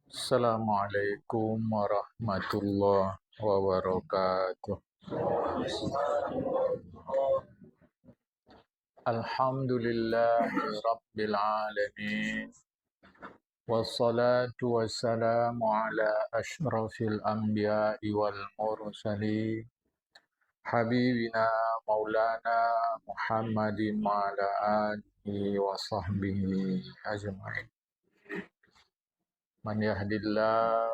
Assalamualaikum warahmatullahi wabarakatuh. Alhamdulillahi rabbil alamin. Wassalatu wassalamu ala ashrafil anbiya'i wal mursalin. Habibina maulana Muhammadin wa ala alihi wa sahbihi ajma'in. Man yahdillah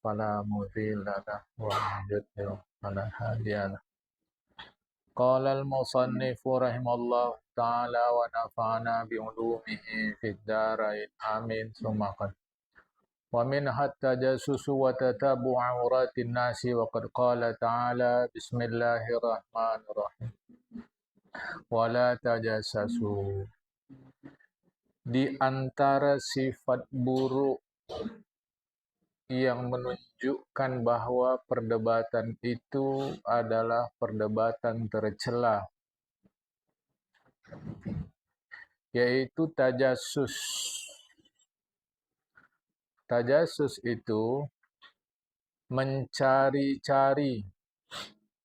fala mudilla lahu wa man yudlil fala hadiya lahu. Qala al-musannif rahimallahu ta'ala wa nafa'ana bi'ulumihi fid dharain amin summa qad. Wa minha tajassusu wa tatabu'u awratin nasi wa qad qala ta'ala bismillahirrahmanirrahim. Wa la tajassasu. Di antara sifat buruk yang menunjukkan bahwa perdebatan itu adalah perdebatan tercela, yaitu tajassus. Tajassus itu mencari-cari,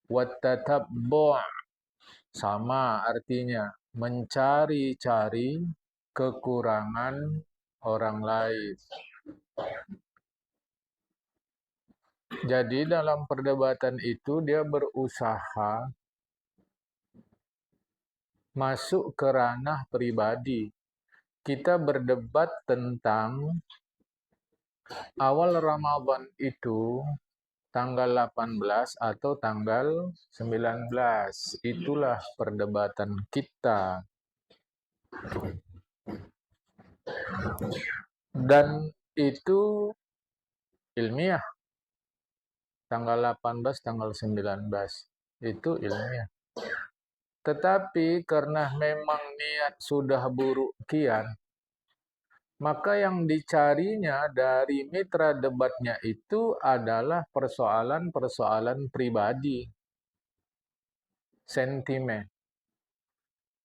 wattatabbu' sama artinya mencari-cari kekurangan orang lain. Jadi dalam perdebatan itu dia berusaha masuk ke ranah pribadi. Kita berdebat tentang awal Ramadan itu tanggal 18 atau tanggal 19. Itulah perdebatan kita. Dan itu ilmiah. Tanggal 18, tanggal 19. Itu ilmiah. Tetapi karena memang niat sudah buruk kian, maka yang dicarinya dari mitra debatnya itu adalah persoalan-persoalan pribadi, sentimen.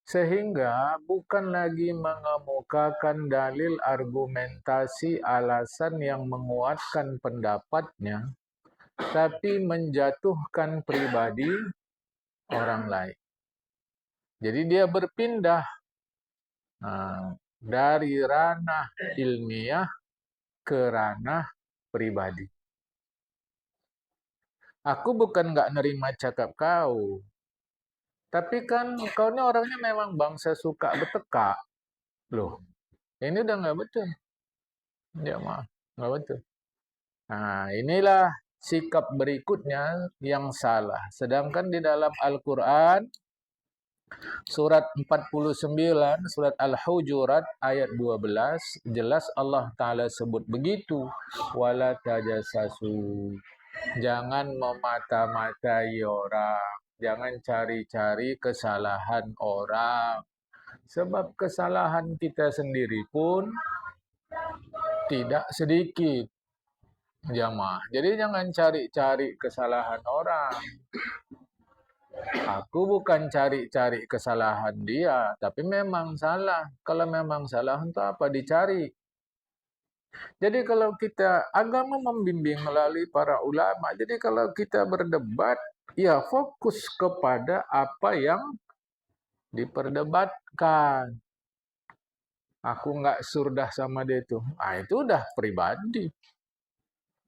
Sehingga bukan lagi mengemukakan dalil argumentasi alasan yang menguatkan pendapatnya, tapi menjatuhkan pribadi orang lain. Jadi dia berpindah dari ranah ilmiah ke ranah pribadi. Aku bukan nggak nerima cakap kau, tapi kan kau ini orangnya memang bangsa suka berteka. Loh, ini udah nggak betul. Ya maaf, nggak betul. Nah, inilah sikap berikutnya yang salah. Sedangkan di dalam Al-Quran, surat 49, surat Al-Hujurat ayat 12, jelas Allah Ta'ala sebut begitu. Wala tajassasu. Jangan memata-matai orang. Jangan cari-cari kesalahan orang. Sebab kesalahan kita sendiri pun tidak sedikit. Jamaah. Jadi jangan cari-cari kesalahan orang. Aku bukan cari-cari kesalahan dia, tapi memang salah. Kalau memang salah, untuk apa dicari? Jadi kalau kita, agama membimbing melalui para ulama. Jadi kalau kita berdebat, ya fokus kepada apa yang diperdebatkan. Aku nggak surdah sama dia itu. Itu udah pribadi.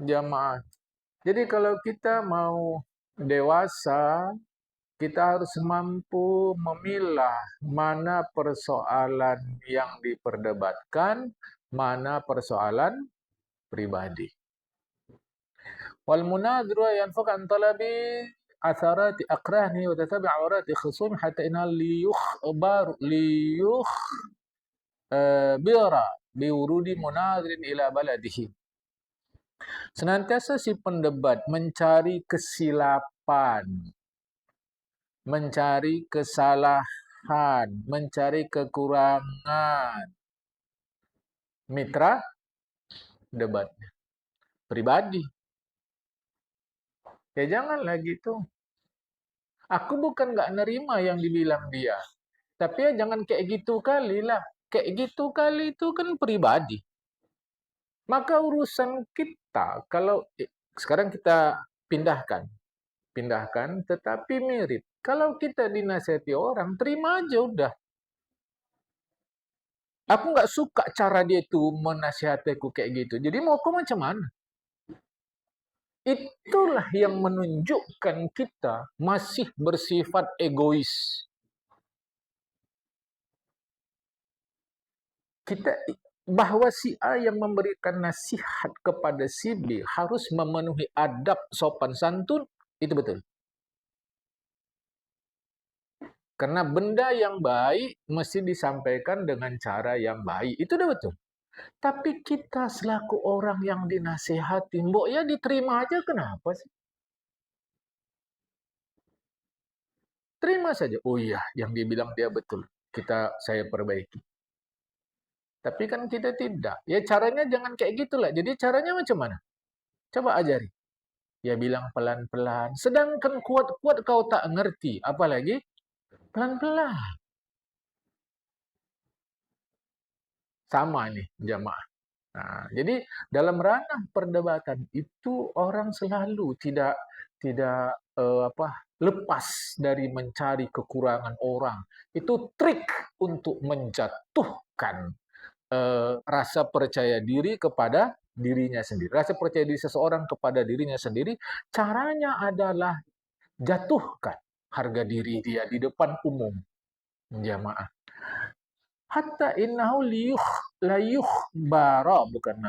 Jamaah. Jadi kalau kita mau dewasa, kita harus mampu memilah mana persoalan yang diperdebatkan, mana persoalan pribadi. Wal munadhiru yanfaq an talabi atharati aqrani wa tatabi' awrati khusum hatta inna liyukhbar bira biwurudi munadhirin ila baladihi. Senantiasa si pendebat mencari kesilapan, mencari kesalahan, mencari kekurangan mitra debatnya pribadi. Ya janganlah gitu. Aku bukan nggak nerima yang dibilang dia, tapi ya jangan kayak gitu kali lah. Kayak gitu kali itu kan pribadi. Maka urusan kita, kalau sekarang kita pindahkan, tetapi mirip. Kalau kita dinasihati orang, terima aja udah. Aku nggak suka cara dia itu menasihatiku kayak gitu. Jadi mau aku macam mana? Itulah yang menunjukkan kita masih bersifat egois. Kita bahwa si A yang memberikan nasihat kepada si B harus memenuhi adab sopan santun, itu betul. Karena benda yang baik mesti disampaikan dengan cara yang baik. Itu udah betul. Tapi kita selaku orang yang dinasehati, mbok ya diterima aja, kenapa sih? Terima saja. Oh iya, yang dia bilang dia betul. Saya perbaiki. Tapi kan kita tidak. Ya caranya jangan kayak gitulah. Jadi caranya macam mana? Coba ajari. Ya bilang pelan-pelan. Sedangkan kuat-kuat kau tak ngerti. Apalagi pelan-pelan. Sama nih jamaah. Nah, jadi dalam ranah perdebatan itu orang selalu tidak lepas dari mencari kekurangan orang. Itu trik untuk menjatuhkan rasa percaya diri kepada dirinya sendiri. Rasa percaya diri seseorang kepada dirinya sendiri, caranya adalah jatuhkan harga diri dia di depan umum jamaah. Hatta innahu layuh bara, bukan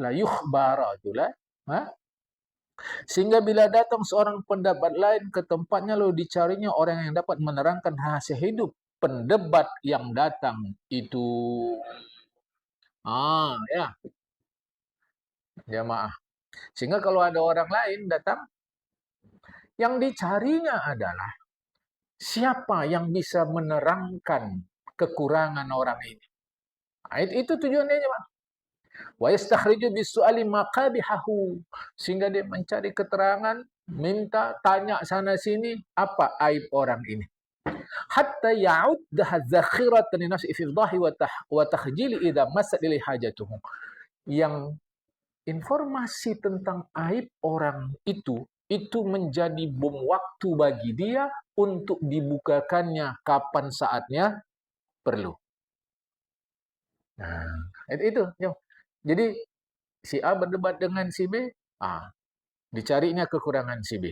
layuh bara itulah. Sehingga bila datang seorang pendapat lain ke tempatnya, lalu dicarinya orang yang dapat menerangkan rahasia hidup pendebat yang datang itu. Ya, jamaah. Sehingga kalau ada orang lain datang, yang dicarinya adalah siapa yang bisa menerangkan kekurangan orang ini. Nah, itu tujuannya, Pak. Wa yastakhriju bisu'ali maqabihahu. Sehingga dia mencari keterangan, minta, tanya sana sini, apa aib orang ini. Hatta ya'uddaha zakhiratan linafsi ifdahi wa takhjili idza masad ilai hajatuhu. Yang informasi tentang aib orang itu menjadi bom waktu bagi dia untuk dibukakannya kapan saatnya perlu. Nah, itu. Jadi si A berdebat dengan si B, dicarinya kekurangan si B.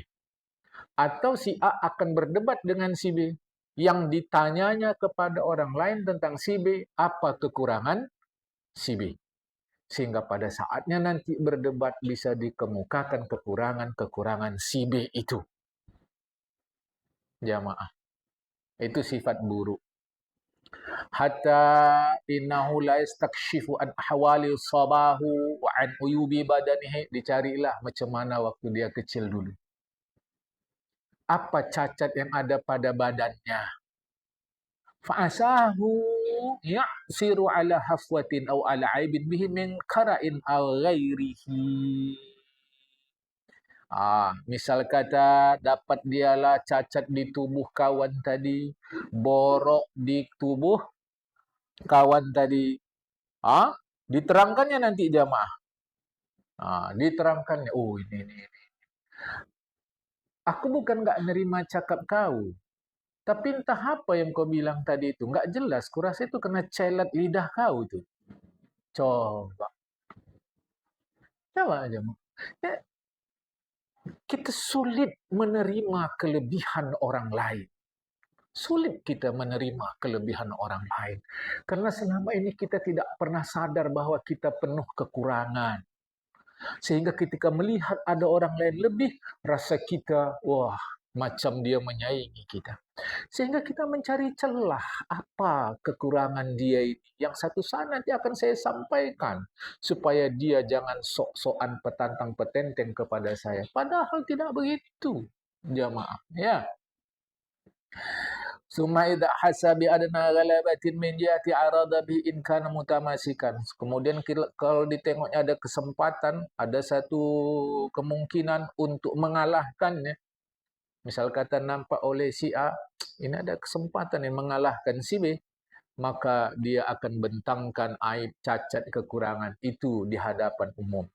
Atau si A akan berdebat dengan si B, yang ditanyanya kepada orang lain tentang si B, apa kekurangan si B. Sehingga pada saatnya nanti berdebat bisa dikemukakan kekurangan-kekurangan si B itu. Jamaah. Itu sifat buruk. Hatta innahu la yastakshifu an ahwali sabahu wa an uyubi badanihi. Dicarilah macam mana waktu dia kecil dulu. Apa cacat yang ada pada badannya. Fa'asahu ya'siru ala hafwatin aw ala aibin bihi min qara'in aw ghairihi. Misal kata dapat dialah cacat di tubuh kawan tadi, borok di tubuh kawan tadi. Diterangkannya nanti jamaah. Diterangkannya. Oh ini. Aku bukan nggak nerima cakap kau. Tapi entah apa yang kau bilang tadi itu. Nggak jelas. Kurasa itu kena celat lidah kau itu. Coba. Coba aja. Ya, kita sulit menerima kelebihan orang lain. Sulit kita menerima kelebihan orang lain. Karena selama ini kita tidak pernah sadar bahwa kita penuh kekurangan. Sehingga ketika melihat ada orang lain lebih, rasa kita, wah, macam dia menyaingi kita. Sehingga kita mencari celah apa kekurangan dia ini. Yang satu saat nanti akan saya sampaikan. Supaya dia jangan sok-sokan petantang petenteng kepada saya. Padahal tidak begitu, jamaah. Ya. Summa idza hasabi adna ghalabatin min jihati arada bi in kana mutamasikan. Kemudian kalau ditengoknya ada kesempatan, ada satu kemungkinan untuk mengalahkannya. Misal kata nampak oleh si A, ini ada kesempatan yang mengalahkan si B. maka dia akan bentangkan aib, cacat, kekurangan itu di hadapan umum.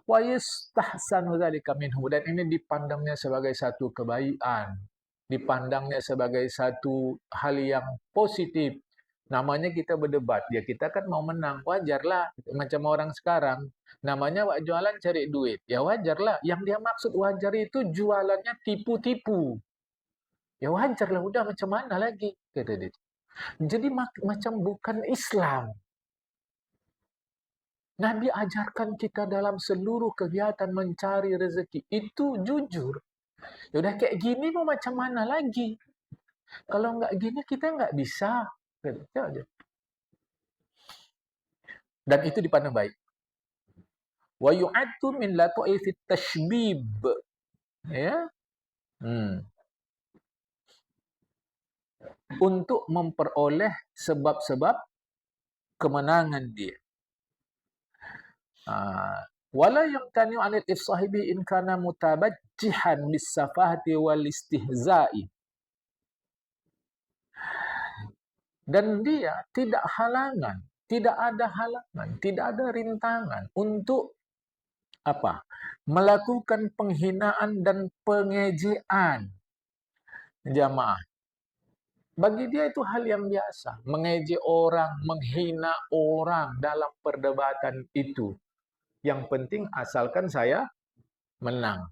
Wa yastahsanu dzalika minhu, dan ini dipandangnya sebagai satu kebaikan, dipandangnya sebagai satu hal yang positif. Namanya kita berdebat, ya kita kan mau menang, wajarlah. Macam orang sekarang, namanya wak jualan cari duit, ya wajarlah. Yang dia maksud wajar itu jualannya tipu-tipu. Ya wajarlah, udah macam mana lagi, kata dia. Jadi macam bukan Islam. Nabi ajarkan kita dalam seluruh kegiatan mencari rezeki itu jujur. Ya udah kayak gini mau macam mana lagi? Kalau nggak gini kita nggak bisa. Gitu aja. Dan itu dipandang baik. Wa yu'addu min lataifit tashbib. Ya. Untuk memperoleh sebab-sebab kemenangan dia. Wala yamtani 'anil ifsahi bi in kana mutabajjihan bis safahati wal istihza'i. Dan dia tidak ada halangan, tidak ada rintangan untuk apa? Melakukan penghinaan dan pengejaan jamaah. Bagi dia itu hal yang biasa, mengejek orang, menghina orang dalam perdebatan itu. Yang penting asalkan saya menang.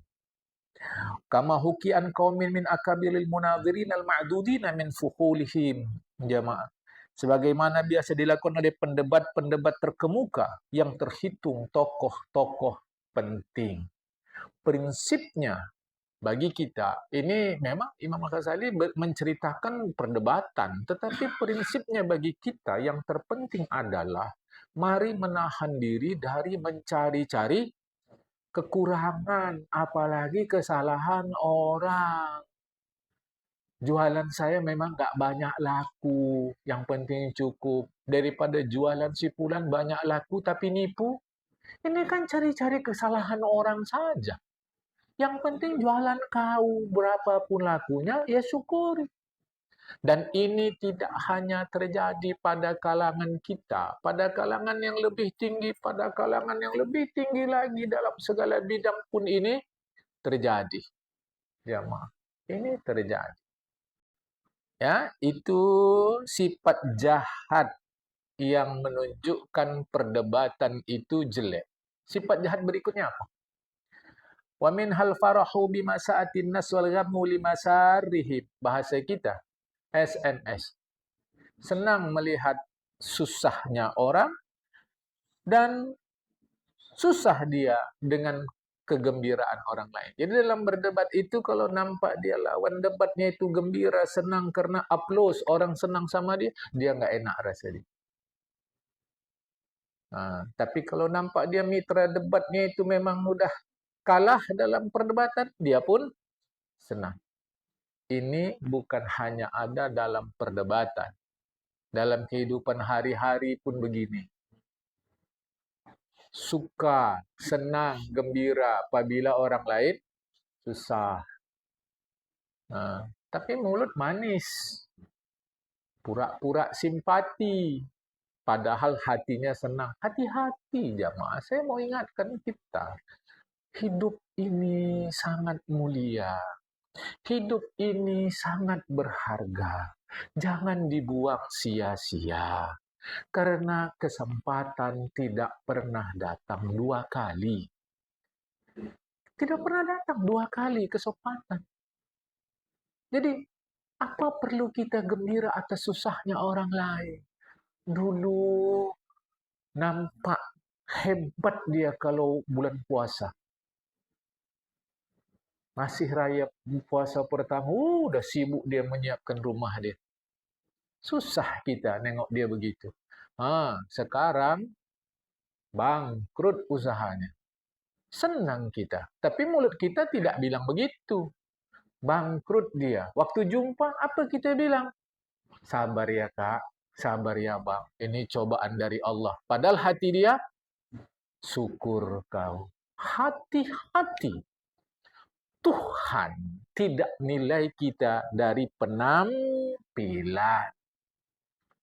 Kama hukian qaumin min akabilil munadhirin al-ma'dudina min fuhulihim, jamaah. Sebagaimana biasa dilakukan oleh pendebat-pendebat terkemuka yang terhitung tokoh-tokoh penting. Prinsipnya bagi kita, ini memang Imam Ghazali menceritakan perdebatan, tetapi prinsipnya bagi kita yang terpenting adalah mari menahan diri dari mencari-cari kekurangan, apalagi kesalahan orang. Jualan saya memang nggak banyak laku, yang penting cukup. Daripada jualan si fulan banyak laku tapi nipu, ini kan cari-cari kesalahan orang saja. Yang penting jualan kau, berapapun lakunya, ya syukuri. Dan ini tidak hanya terjadi pada kalangan kita, pada kalangan yang lebih tinggi, pada kalangan yang lebih tinggi lagi dalam segala bidang pun ini terjadi. Ya, ini terjadi. Ya, itu sifat jahat yang menunjukkan perdebatan itu jelek. Sifat jahat berikutnya apa? Wa min hal farahu bima sa'atin nas wal ghammu limasarihim. Bahasa kita, SMS. Senang melihat susahnya orang dan susah dia dengan kegembiraan orang lain. Jadi dalam berdebat itu kalau nampak dia lawan debatnya itu gembira, senang karena aplaus, orang senang sama dia, dia nggak enak rasa dia. Tapi kalau nampak dia mitra debatnya itu memang mudah kalah dalam perdebatan, dia pun senang. Ini bukan hanya ada dalam perdebatan. Dalam kehidupan hari-hari pun begini. Suka, senang, gembira apabila orang lain susah. Tapi mulut manis. Pura-pura simpati. Padahal hatinya senang. Hati-hati jamaah. Saya mau ingatkan kita. Hidup ini sangat mulia. Hidup ini sangat berharga. Jangan dibuang sia-sia. Karena kesempatan tidak pernah datang dua kali. Tidak pernah datang dua kali kesempatan. Jadi, apa perlu kita gembira atas susahnya orang lain? Dulu nampak hebat dia kalau bulan puasa. Masih raya puasa pertama, udah sibuk dia menyiapkan rumah dia. Susah kita nengok dia begitu. Sekarang bangkrut usahanya. Senang kita. Tapi mulut kita tidak bilang begitu. Bangkrut dia. Waktu jumpa, apa kita bilang? Sabar ya kak, sabar ya bang. Ini cobaan dari Allah. Padahal hati dia, syukur kau. Hati-hati. Tuhan tidak nilai kita dari penampilan.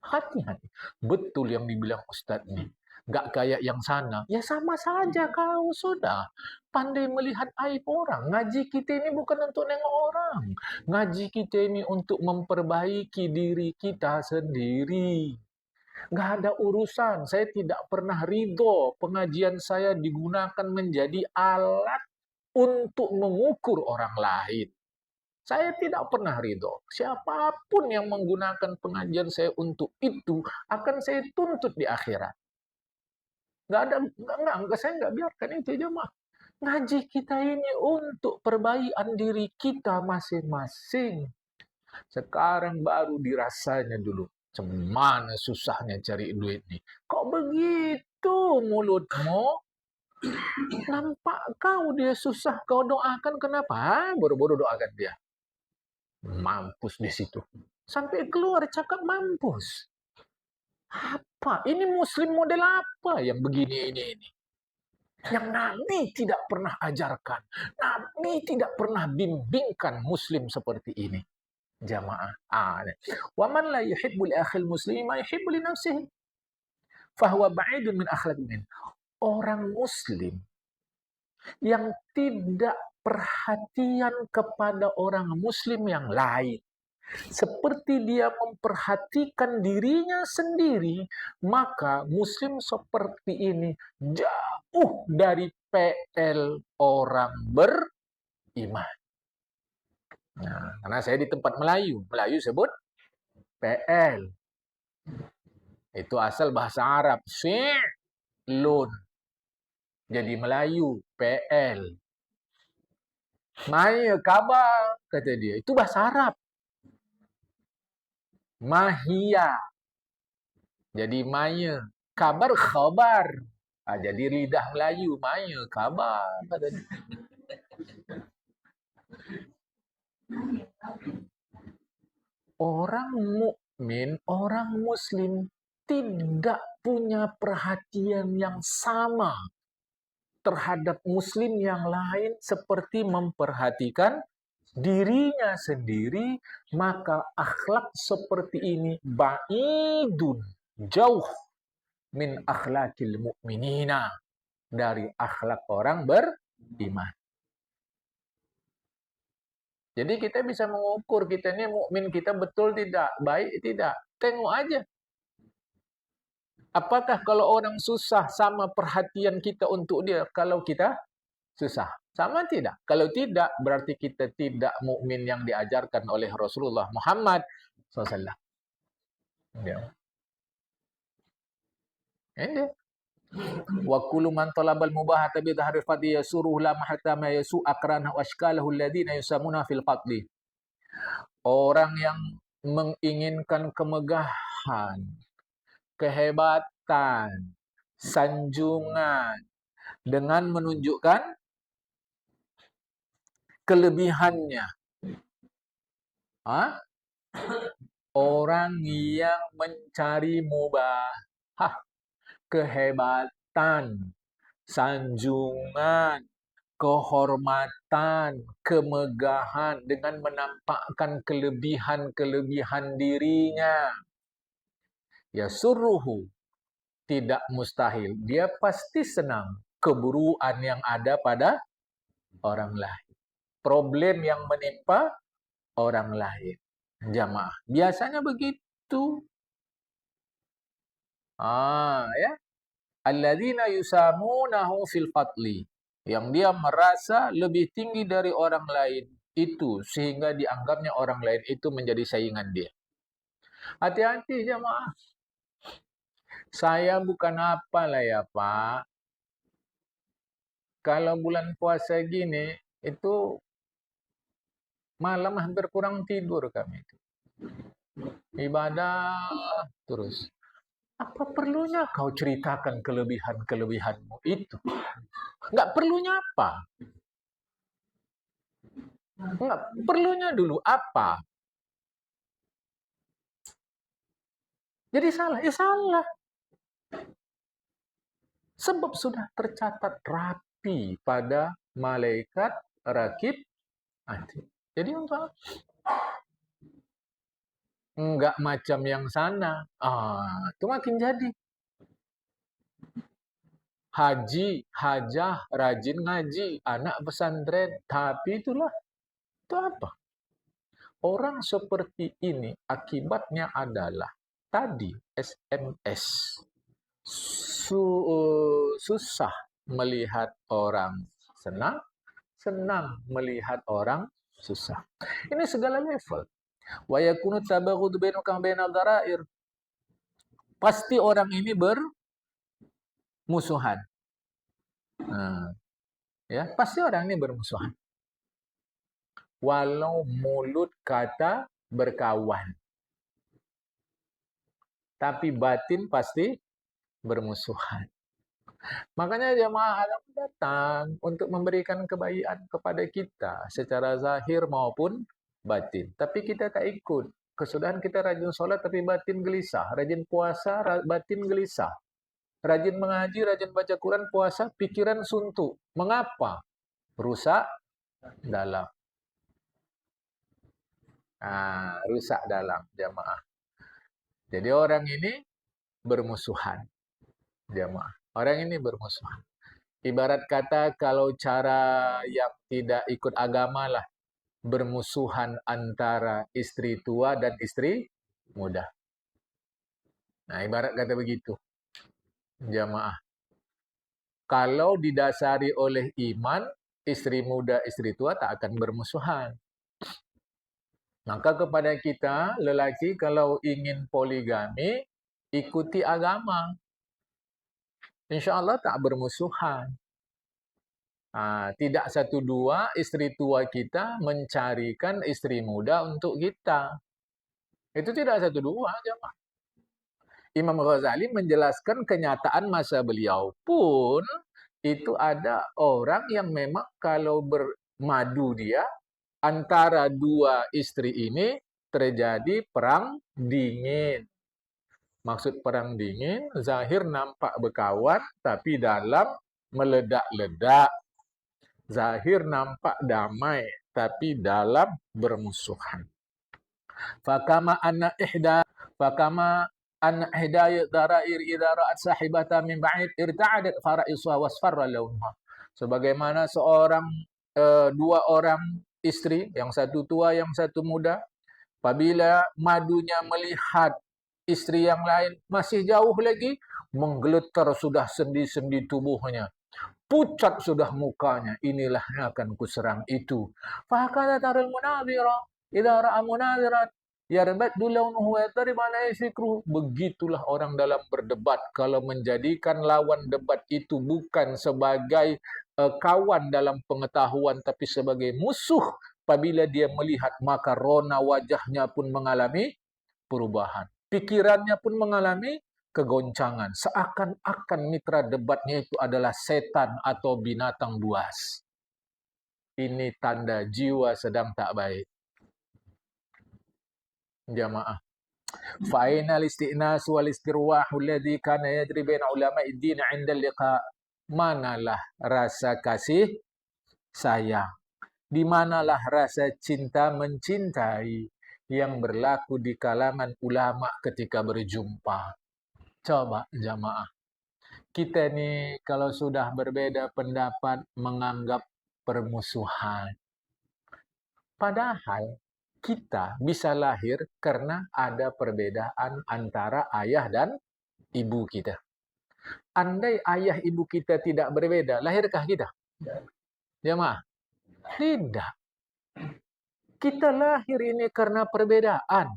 Hati-hati. Betul yang dibilang Ustadz nih. Nggak kayak yang sana. Ya sama saja kau sudah. Pandai melihat aib orang. Ngaji kita ini bukan untuk nengok orang. Ngaji kita ini untuk memperbaiki diri kita sendiri. Nggak ada urusan. Saya tidak pernah ridho pengajian saya digunakan menjadi alat untuk mengukur orang lain. Saya tidak pernah ridho. Siapapun yang menggunakan pengajian saya untuk itu, akan saya tuntut di akhirat. Nggak ada, nggak, saya nggak biarkan itu jemaah. Ngaji kita ini untuk perbaikan diri kita masing-masing. Sekarang baru dirasanya dulu. Cemana susahnya cari duit nih. Kok begitu mulutmu? Nampak kau dia susah, kau doakan kenapa? Boro-boro doakan dia. Mampus di situ. Sampai keluar cakap mampus. Apa? Ini muslim model apa yang begini ini? Yang Nabi tidak pernah ajarkan. Nabi tidak pernah bimbingkan muslim seperti ini. Jamaah. Wa man la yuhibbu li akhil muslimi ma yuhibbu li nafsihi. Fahuwa ba'idun min akhlaqin. Orang muslim yang tidak perhatian kepada orang muslim yang lain, seperti dia memperhatikan dirinya sendiri, maka muslim seperti ini jauh dari PL orang beriman. Nah, karena saya di tempat Melayu sebut PL. Itu asal bahasa Arab, fi'lun. Jadi Melayu, PL. Maya kabar, kata dia. Itu bahasa Arab. Mahia. Jadi maya. Kabar, khabar. Jadi lidah Melayu, maya, kabar. Kata dia. Orang mukmin, orang muslim tidak punya perhatian yang sama terhadap muslim yang lain seperti memperhatikan dirinya sendiri, maka akhlak seperti ini ba'idun, jauh min akhlakil mu'minina, dari akhlak orang beriman. Jadi kita bisa mengukur kita ini mukmin kita betul tidak, baik tidak. Tengok aja. Apakah kalau orang susah sama perhatian kita untuk dia kalau kita susah? Sama tidak? Kalau tidak, berarti kita tidak mukmin yang diajarkan oleh Rasulullah Muhammad SAW. Ya. Ini. Wa kullu man talabal mubahata bi dhahri fadli yasuruhu la mahatta ma yasu akrana wa ashkalahu alladhina yusamuna fil fadli. Orang yang menginginkan kemegahan, kehebatan, sanjungan dengan menunjukkan kelebihannya. Orang yang mencari mubah, kehebatan, sanjungan, kehormatan, kemegahan dengan menampakkan kelebihan-kelebihan dirinya. Ya suruhu, tidak mustahil. Dia pasti senang keburuan yang ada pada orang lain. Problem yang menimpa orang lain. Jamaah. Biasanya begitu. Ya. Alladzina yusamunahu fil fadli. Yang dia merasa lebih tinggi dari orang lain itu sehingga dianggapnya orang lain itu menjadi saingan dia. Hati-hati jamaah. Saya bukan apalah ya Pak. Kalau bulan puasa gini itu malam hampir kurang tidur kami itu. Ibadah terus. Apa perlunya kau ceritakan kelebihan-kelebihanmu itu? Nggak perlunya apa? Nggak perlunya dulu apa? Jadi salah, ya salah. Sebab sudah tercatat rapi pada malaikat rakib hati. Jadi untuk enggak macam yang sana. Itu makin jadi. Haji, hajah, rajin ngaji, anak pesantren. Tapi itulah, itu apa? Orang seperti ini akibatnya adalah tadi SMS. Susah melihat orang senang, senang melihat orang susah. Ini segala level. Wa yakunu tabaghud bainaka wa bainal dharair. Pasti orang ini bermusuhan. Ya, pasti orang ini bermusuhan. Walau mulut kata berkawan, tapi batin pasti bermusuhan. Makanya jamaah alam datang untuk memberikan kebaikan kepada kita secara zahir maupun batin. Tapi kita tak ikut. Kesudahan kita rajin sholat tapi batin gelisah. Rajin puasa, batin gelisah. Rajin mengaji, rajin baca Quran, puasa, pikiran suntuk. Mengapa? Rusak dalam. Rusak dalam jamaah. Jadi orang ini bermusuhan. Jamaah. Orang ini bermusuhan. Ibarat kata kalau cara yang tidak ikut agama lah, bermusuhan antara istri tua dan istri muda. Nah, ibarat kata begitu. Jamaah. Kalau didasari oleh iman, istri muda, istri tua tak akan bermusuhan. Maka kepada kita, lelaki kalau ingin poligami, ikuti agama. Insya Allah tak bermusuhan. Tidak satu dua istri tua kita mencarikan istri muda untuk kita. Itu tidak satu dua. Jemaah. Imam Ghazali menjelaskan kenyataan masa beliau pun itu ada orang yang memang kalau bermadu dia antara dua istri ini terjadi perang dingin. Maksud perang dingin, zahir nampak berkawan tapi dalam meledak-ledak. Zahir nampak damai, tapi dalam bermusuhan. Fakama anna hidayat darair idza ra'at sahibata min ba'id irta'adat fara'isuha wasfarra launha. Sebagaimana dua orang istri, yang satu tua, yang satu muda, apabila madunya melihat istri yang lain masih jauh lagi, menggeletar sudah sendi-sendi tubuhnya. Pucat sudah mukanya. Inilah yang akan kuserang itu. Fakada tarul munadhira idza ra'a munadhiran yarbaddu launuhu wa yatrib ala sikruh. Begitulah orang dalam berdebat. Kalau menjadikan lawan debat itu bukan sebagai kawan dalam pengetahuan tapi sebagai musuh, apabila dia melihat maka rona wajahnya pun mengalami perubahan. Pikirannya pun mengalami kegoncangan. Seakan-akan mitra debatnya itu adalah setan atau binatang buas. Ini tanda jiwa sedang tak baik. Jamaah. Fa'inal isti'nas wal istirwahu alladhi kana yajri baina ulama'i din 'inda liqa. Manalah rasa kasih sayang? Di manalah rasa cinta mencintai yang berlaku di kalangan ulama ketika berjumpa? Coba jamaah. Kita ni kalau sudah berbeda pendapat menganggap permusuhan. Padahal kita bisa lahir karena ada perbedaan antara ayah dan ibu kita. Andai ayah ibu kita tidak berbeda, lahirkah kita? Jamaah? Tidak. Kita lahir ini karena perbedaan.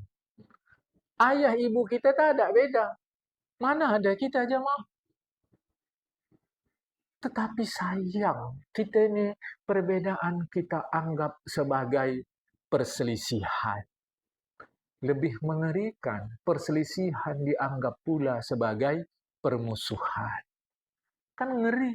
Ayah ibu kita tak ada beda. Mana ada kita jamaah? Tetapi sayang, kita ini perbedaan kita anggap sebagai perselisihan. Lebih mengerikan, perselisihan dianggap pula sebagai permusuhan. Kan ngeri.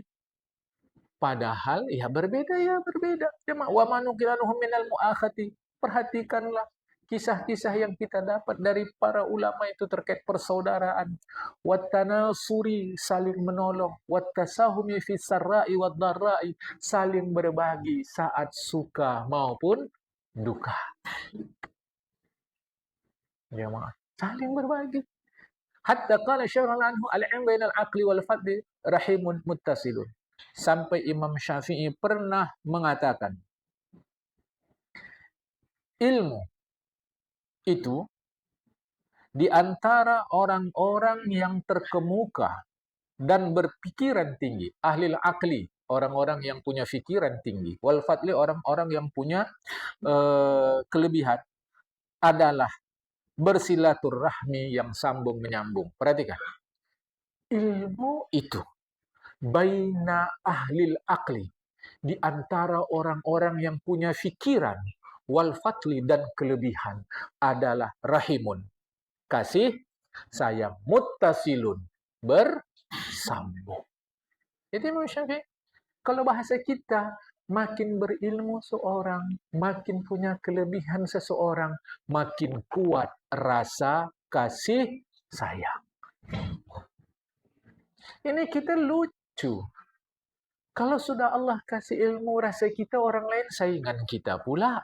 Padahal ya berbeda. Jemaah wa manukilanuhum minal mu'akhati. Perhatikanlah kisah-kisah yang kita dapat dari para ulama itu terkait persaudaraan. Wattanasuri, saling menolong. Wattasahumi fi sarra'i waddarra'i, saling berbagi saat suka maupun duka. Jamaah. Saling berbagi. Hatta qala syarah anhu al-'ilm bainal aqli wal fadli rahimun muttasilun. Sampai Imam Syafi'i pernah mengatakan, ilmu itu di antara orang-orang yang terkemuka dan berpikiran tinggi, ahli akli, orang-orang yang punya pikiran tinggi, wal fadli, orang-orang yang punya kelebihan, adalah bersilaturahmi yang sambung menyambung. Perhatikan, ilmu itu baina ahlil akli, di antara orang-orang yang punya fikiran, wal fatli, dan kelebihan, adalah rahimun, kasih sayang, muttasilun, bersambung. Jadi Imam Syafi'i, kalau bahasa kita, makin berilmu seorang, makin punya kelebihan seseorang, makin kuat rasa kasih sayang. Ini kita lucu. Kalau sudah Allah kasih ilmu, rasa kita orang lain saingan kita pula.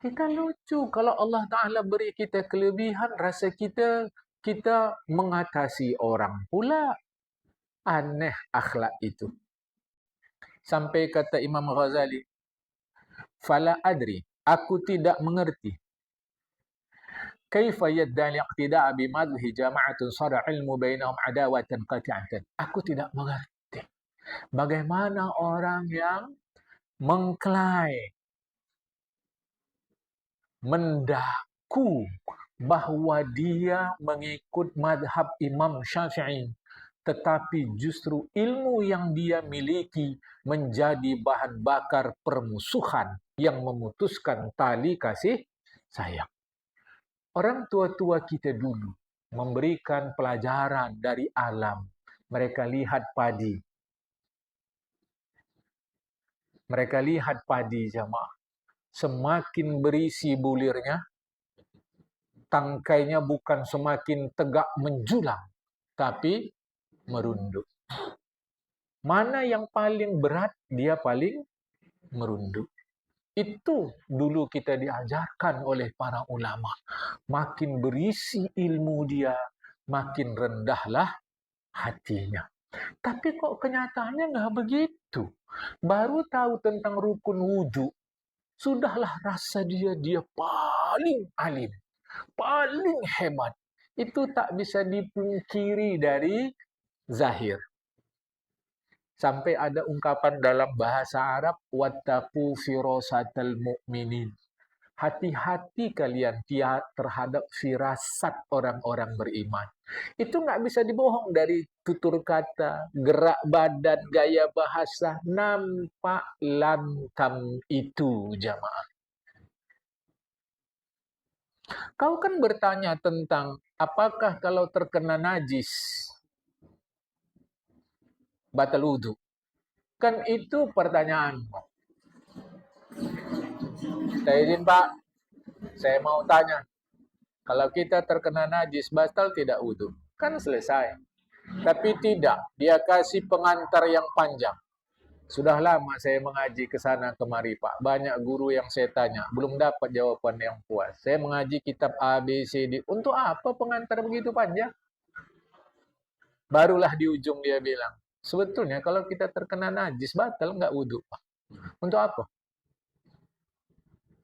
Kita lucu. Kalau Allah Ta'ala beri kita kelebihan, rasa kita mengatasi orang pula. Aneh akhlak itu. Sampai kata Imam Ghazali, fala adri, aku tidak mengerti. Kaifa yadda'il iqtida'a bimadhi jama'atun sara ilmu bainahum adawatan qati'atan. Aku tidak mengerti. Bagaimana orang yang mengklaim, mendaku bahwa dia mengikut madhab Imam Syafi'i, tetapi justru ilmu yang dia miliki menjadi bahan bakar permusuhan yang memutuskan tali kasih sayang. Orang tua-tua kita dulu memberikan pelajaran dari alam. Mereka lihat padi. Mereka lihat padi, jamaah. Semakin berisi bulirnya, tangkainya bukan semakin tegak menjulang, tapi merunduk. Mana yang paling berat, dia paling merunduk. Itu dulu kita diajarkan oleh para ulama. Makin berisi ilmu dia, makin rendahlah hatinya. Tapi kok kenyataannya nggak begitu. Baru tahu tentang rukun wudhu, sudahlah rasa dia paling alim, paling hebat. Itu tak bisa dipungkiri dari zahir. Sampai ada ungkapan dalam bahasa Arab, wattaqu firasatal mu'minin. Hati-hati kalian terhadap firasat orang-orang beriman. Itu nggak bisa dibohong dari tutur kata, gerak badan, gaya bahasa, nampak lantang itu, jamaah. Kau kan bertanya tentang apakah kalau terkena najis batal wudhu. Kan itu pertanyaanmu. Saya izin Pak, saya mau tanya. Kalau kita terkena najis, batal tidak wudhu? Kan selesai. Tapi tidak, dia kasih pengantar yang panjang. Sudah lama saya mengaji ke sana kemari Pak. Banyak guru yang saya tanya, belum dapat jawaban yang puas. Saya mengaji kitab A, B, C, D. Untuk apa pengantar begitu panjang? Barulah di ujung dia bilang, sebetulnya kalau kita terkena najis, batal nggak wudhu? Untuk apa?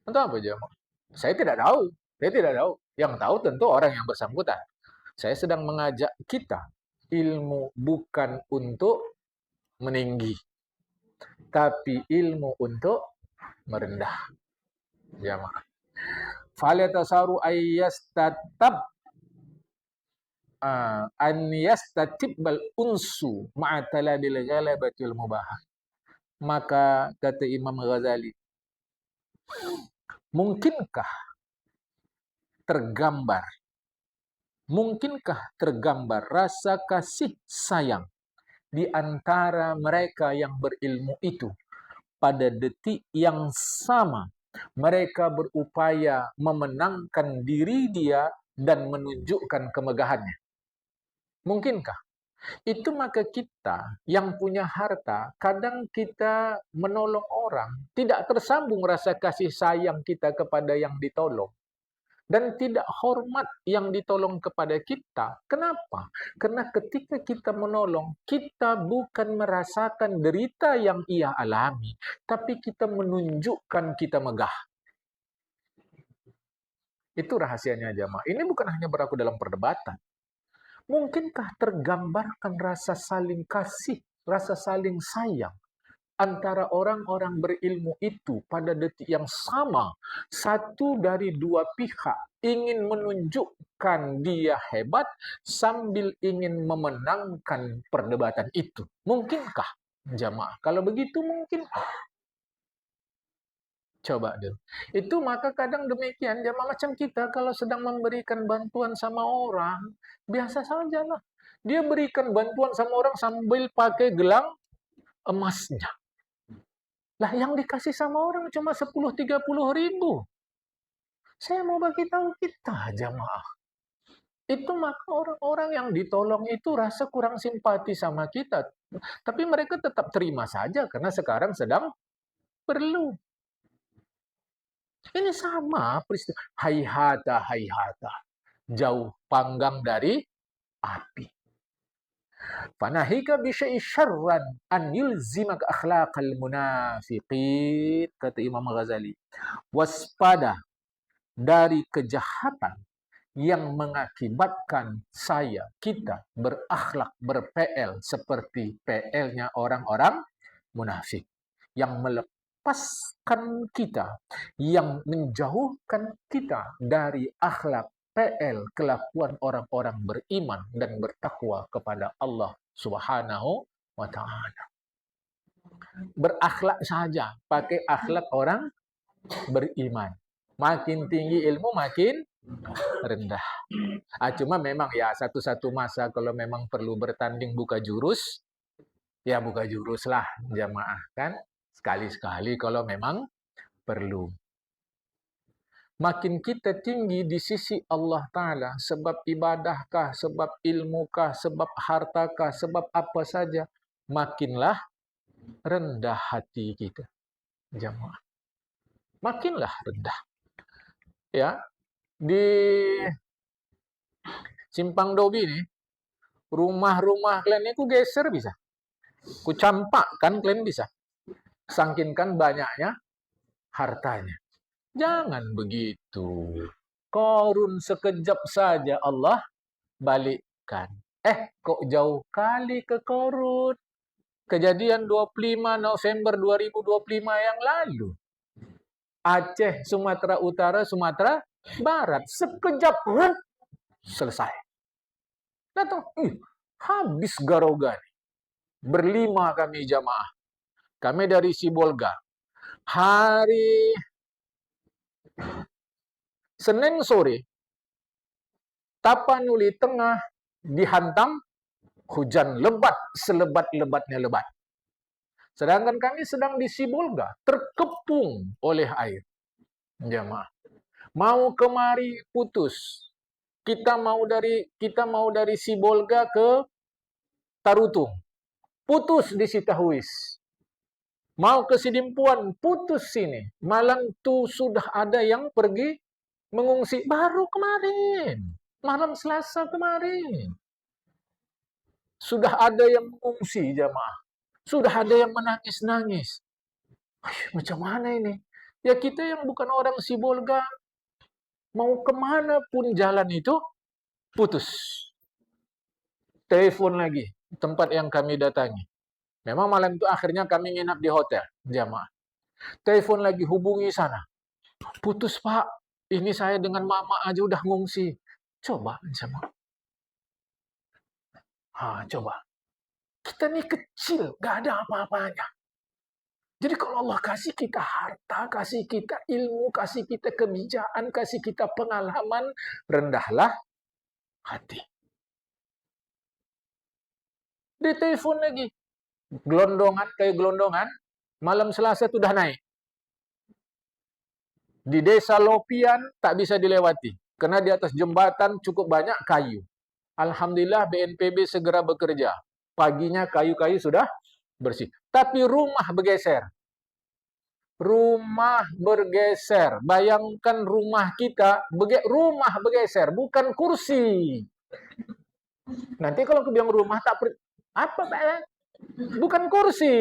Untuk apa jemaah? Saya tidak tahu. Saya tidak tahu. Yang tahu tentu orang yang bersangkutan. Saya sedang mengajak kita, ilmu bukan untuk meninggi, tapi ilmu untuk merendah. Jamaah. Falatasaru ayyastatab an yastatibbal unsu ma'atalabil ghalabatil mubahah. Maka kata Imam Ghazali, mungkinkah tergambar rasa kasih sayang di antara mereka yang berilmu itu pada detik yang sama mereka berupaya memenangkan diri dia dan menunjukkan kemegahannya? Mungkinkah? Itu maka kita yang punya harta, kadang kita menolong orang, tidak tersambung rasa kasih sayang kita kepada yang ditolong. dan tidak hormat yang ditolong kepada kita. Kenapa? Karena ketika kita menolong, kita bukan merasakan derita yang ia alami, tapi kita menunjukkan kita megah. Itu rahasianya jamaah. Ini bukan hanya berlaku dalam perdebatan. Mungkinkah tergambarkan rasa saling kasih, rasa saling sayang antara orang-orang berilmu itu pada detik yang sama? Satu dari dua pihak ingin menunjukkan dia hebat sambil ingin memenangkan perdebatan itu. Mungkinkah jamaah? Kalau begitu mungkin. Coba deh. Itu maka kadang demikian, jamaah macam kita kalau sedang memberikan bantuan sama orang, biasa saja lah. Dia berikan bantuan sama orang sambil pakai gelang emasnya. Lah yang dikasih sama orang cuma 10-30 ribu. Saya mau bagi tahu kita, jamaah. Itu maka orang-orang yang ditolong itu rasa kurang simpati sama kita. Tapi mereka tetap terima saja karena sekarang sedang perlu. Ini sama peristiwa. Hayhata, hayhata. Jauh panggang dari api. Fanahika bisyai syarran an yulzimak akhlaqal munafiqin. Kata Imam Ghazali. Waspada dari kejahatan yang mengakibatkan kita berakhlak, ber-PL seperti PL-nya orang-orang munafik. Yang melepaskan kita, yang menjauhkan kita dari akhlak PL, kelakuan orang-orang beriman dan bertakwa kepada Allah Subhanahu wa ta'ala. Berakhlak saja, pakai akhlak orang beriman. Makin tinggi ilmu, makin rendah. Cuma memang ya satu-satu masa kalau memang perlu bertanding buka jurus, ya buka jurus lah jamaah kan. Sekali-sekali kalau memang perlu. Makin kita tinggi di sisi Allah Ta'ala, sebab ibadahkah, sebab ilmukah, sebab hartakah, sebab apa saja, makinlah rendah hati kita. Jamaah. Makinlah rendah. Ya, di Simpang Dobi nih, rumah-rumah kalian itu geser bisa. Ku campakkan kalian bisa. Sangkinkan banyaknya hartanya. Jangan begitu. Korun sekejap saja Allah balikkan. Kok jauh kali ke korun? Kejadian 25 November 2025 yang lalu. Aceh, Sumatera Utara, Sumatera Barat. Sekejap, selesai. Datang, habis garogan. Berlima kami jamaah. Kami dari Sibolga. Hari Senin sore, Tapanuli Tengah dihantam hujan lebat, selebat-lebatnya lebat. Sedangkan kami sedang di Sibolga, terkepung oleh air. Jamaah. Mau kemari putus. Kita mau dari Sibolga ke Tarutung. Putus di Sitahuis. Mau ke Sidimpuan, putus sini. Malang tuh sudah ada yang pergi mengungsi baru kemarin. Malam Selasa kemarin. Sudah ada yang mengungsi jamaah. Sudah ada yang menangis-nangis. Macam mana ini? Ya kita yang bukan orang Sibolga, mau kemana pun jalan itu, putus. Telepon lagi, tempat yang kami datangi. Memang malam itu akhirnya kami nginap di hotel, jamaah. Telepon lagi, hubungi sana. Putus pak, ini saya dengan mama aja udah ngungsi. Coba, jamaah. Coba. Kita ini kecil, gak ada apa-apanya. Jadi kalau Allah kasih kita harta, kasih kita ilmu, kasih kita kebijakan, kasih kita pengalaman, rendahlah hati. Ditelepon lagi. Kayak gelondongan, malam Selasa sudah naik. Di desa Lopian tak bisa dilewati. Karena di atas jembatan cukup banyak kayu. Alhamdulillah BNPB segera bekerja. Paginya kayu-kayu sudah bersih. Tapi rumah bergeser. Rumah bergeser. Bayangkan rumah kita, rumah bergeser, bukan kursi. Nanti kalau aku bilang rumah tak apa Pak? Bukan kursi.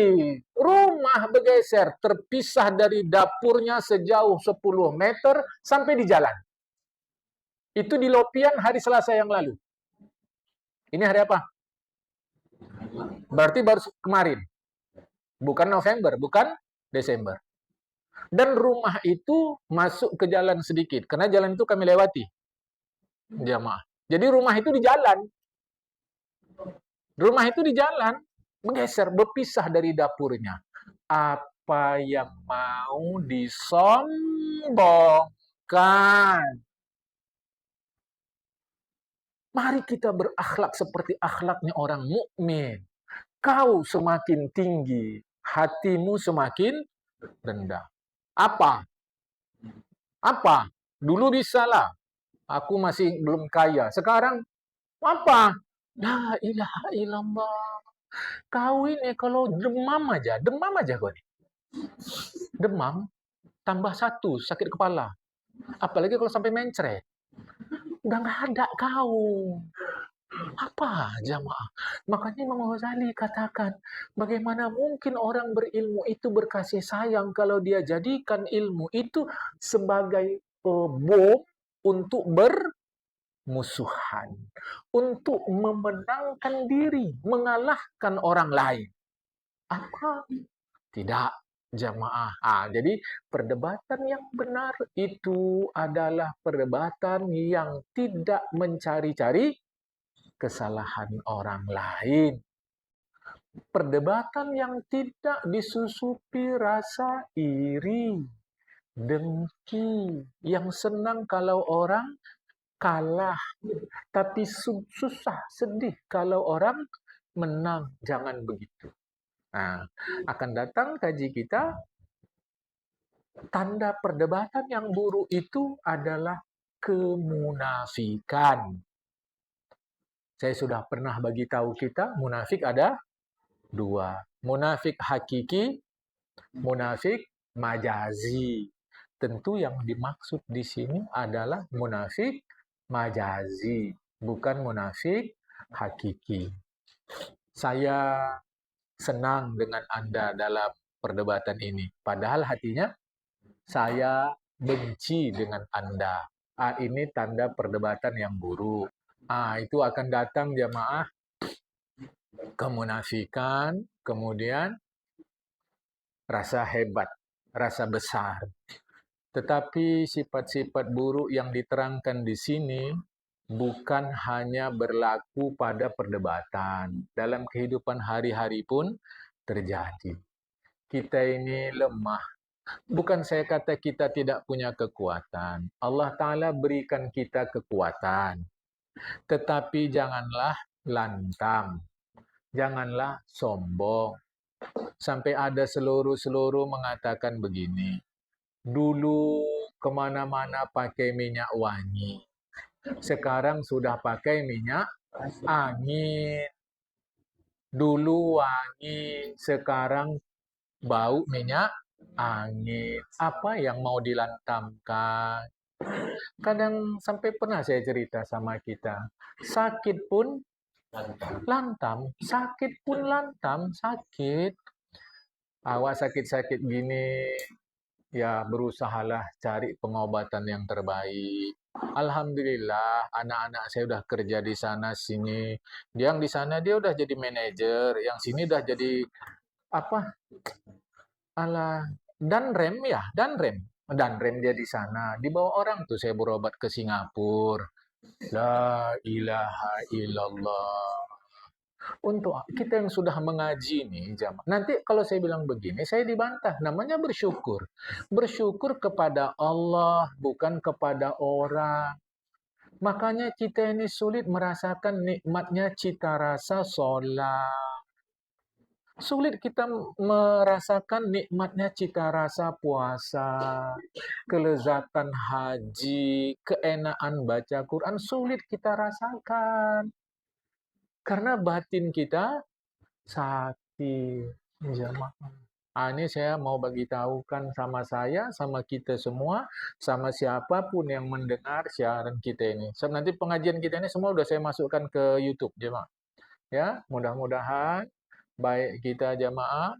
Rumah bergeser, terpisah dari dapurnya sejauh 10 meter sampai di jalan. Itu di Lopian hari Selasa yang lalu. Ini hari apa? Berarti baru kemarin. Bukan November, bukan Desember. Dan rumah itu masuk ke jalan sedikit. Karena jalan itu kami lewati. Jamaah. Jadi rumah itu di jalan. Rumah itu di jalan. Menggeser, berpisah dari dapurnya. Apa yang mau disombongkan? Mari kita berakhlak seperti akhlaknya orang mukmin. Kau semakin tinggi, hatimu semakin rendah. Apa? Apa? Dulu bisa lah. Aku masih belum kaya. Sekarang apa? La ilaha illallah. Kau ini kalau demam aja kau nih. Demam, tambah satu, sakit kepala. Apalagi kalau sampai mencret. Udah nggak ada kau. Apa jamaah? Makanya Imam Ghazali katakan, bagaimana mungkin orang berilmu itu berkasih sayang kalau dia jadikan ilmu itu sebagai bom untuk bermusuhan, untuk memenangkan diri, mengalahkan orang lain. Apa? Tidak, jamaah. Jadi perdebatan yang benar itu adalah perdebatan yang tidak mencari-cari kesalahan orang lain. Perdebatan yang tidak disusupi rasa iri, dengki, yang senang kalau orang kalah, tapi susah, sedih kalau orang menang. Jangan begitu. Nah, akan datang kaji kita, tanda perdebatan yang buruk itu adalah kemunafikan. Saya sudah pernah bagi tahu kita, munafik ada dua. Munafik hakiki, munafik majazi. Tentu yang dimaksud di sini adalah munafik majazi, bukan munafik hakiki. Saya senang dengan Anda dalam perdebatan ini. Padahal hatinya saya benci dengan Anda. Ini tanda perdebatan yang buruk. Itu akan datang jamaah kemunafikan, kemudian rasa hebat, rasa besar. Tetapi sifat-sifat buruk yang diterangkan di sini bukan hanya berlaku pada perdebatan. Dalam kehidupan hari-hari pun terjadi. Kita ini lemah. Bukan saya kata kita tidak punya kekuatan. Allah Ta'ala berikan kita kekuatan. Tetapi janganlah lantang. Janganlah sombong. Sampai ada seluruh mengatakan begini. Dulu kemana-mana pakai minyak wangi. Sekarang sudah pakai minyak angin. Dulu wangi, sekarang bau minyak angin. Apa yang mau dilantamkan? Kadang sampai pernah saya cerita sama kita. Sakit pun lantam. Sakit pun lantam. Sakit. Awak sakit-sakit gini, ya berusahalah cari pengobatan yang terbaik. Alhamdulillah, anak-anak saya udah kerja di sana sini. Yang di sana dia udah jadi manajer, yang sini udah jadi apa? Alah, dan rem dia di sana. Di bawah orang tuh saya berobat ke Singapura. La ilaha illallah. Untuk kita yang sudah mengaji nih, jamaah. Nanti kalau saya bilang begini, saya dibantah. Namanya bersyukur. Bersyukur kepada Allah, bukan kepada orang. Makanya kita ini sulit merasakan nikmatnya cita rasa sholat. Sulit kita merasakan nikmatnya cita rasa puasa, kelezatan haji, keenaan baca Quran. Sulit kita rasakan. Karena batin kita sakit. Jamaah. Ini saya mau bagi tahukan sama saya, sama kita semua, sama siapapun yang mendengar siaran kita ini. Sebab nanti pengajian kita ini semua udah saya masukkan ke YouTube, jemaah. Ya, mudah-mudahan baik kita jamaah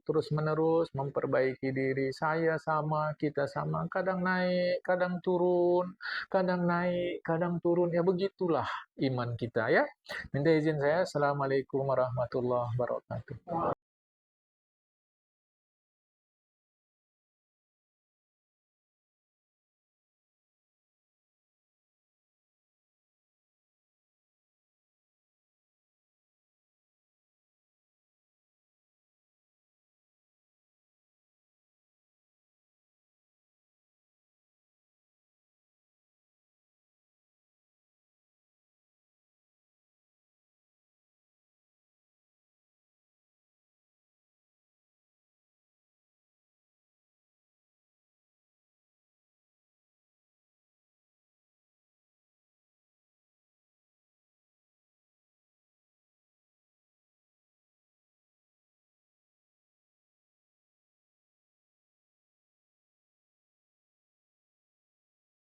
terus menerus memperbaiki diri, saya sama, kita sama, kadang naik, kadang turun, kadang naik, kadang turun, ya begitulah iman kita ya. Minta izin saya, Assalamualaikum warahmatullahi wabarakatuh.